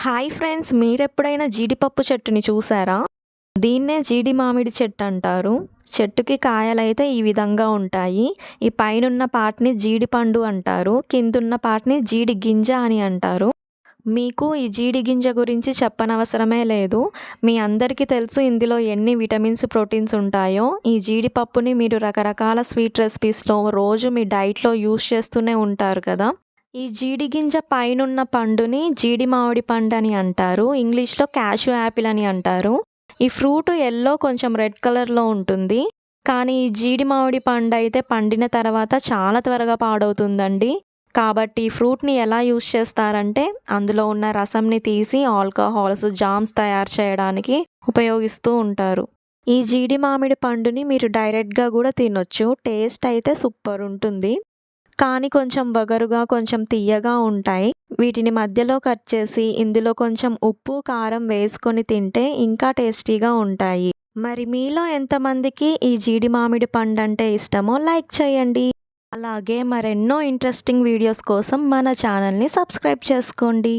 Hi friends, మీరెప్పుడైనా జీడిపప్పు చెట్టుని చూసారా? దీన్నే జీడి మామిడి చెట్టు అంటారు. చెట్టుకి కాయలైతే ఈ విధంగా ఉంటాయి. ఈ పైనున్న పార్ట్‌ని జీడిపండు అంటారు. కిందున్న పార్ట్‌ని జీడి గింజ అని అంటారు. మీకు ఈ జీడి గింజ గురించి చెప్పనవసరమే లేదు. మీ అందరికీ తెలుసు ఇందులో ఎన్ని విటమిన్స్, ప్రోటీన్స్ ఉంటాయో. ఈ జీడిపప్పుని మీరు రకరకాల స్వీట్ రెసిపీస్‌లో రోజు మీ డైట్‌లో యూజ్ చేస్తూనే ఉంటారు కదా! ఈ జీడి గింజ పైనున్న పండుని జీడి మామిడి పండని అంటారు. ఇంగ్లీష్‌లో క్యాష్యూ యాపిల్ అని అంటారు. ఈ ఫ్రూట్ యెల్లో కొంచెం రెడ్ కలర్‌లో ఉంటుంది. కానీ ఈ జీడి మామిడి పండయితే పండిన తర్వాత చాలా త్వరగా పాడవుతుందండి. కాబట్టి ఈ ఫ్రూట్‌ని ఎలా యూజ్ చేస్తారంటే, అందులో ఉన్న రసంని తీసి ఆల్కహాల్స్, జామ్స్ తయారు చేయడానికి ఉపయోగిస్తూ ఉంటారు. ఈ జీడి మామిడి పండుని మీరు డైరెక్ట్‌గా గూడా తినొచ్చు. టేస్ట్ అయితే సూపరుంటుంది. కానీ కొంచెం వగరుగా, కొంచెం తియ్యగా ఉంటాయి. వీటిని మధ్యలో కట్ చేసి ఇందులో కొంచెం ఉప్పు, కారం వేసుకొని తింటే ఇంకా టేస్టీగా ఉంటాయి. మరి మీలో ఎంతమందికి ఈ జీడి మామిడి పండంటే ఇష్టమో లైక్ చేయండి. అలాగే మరెన్నో ఇంట్రెస్టింగ్ వీడియోస్ కోసం మన ఛానల్‌ని సబ్స్క్రైబ్ చేసుకోండి.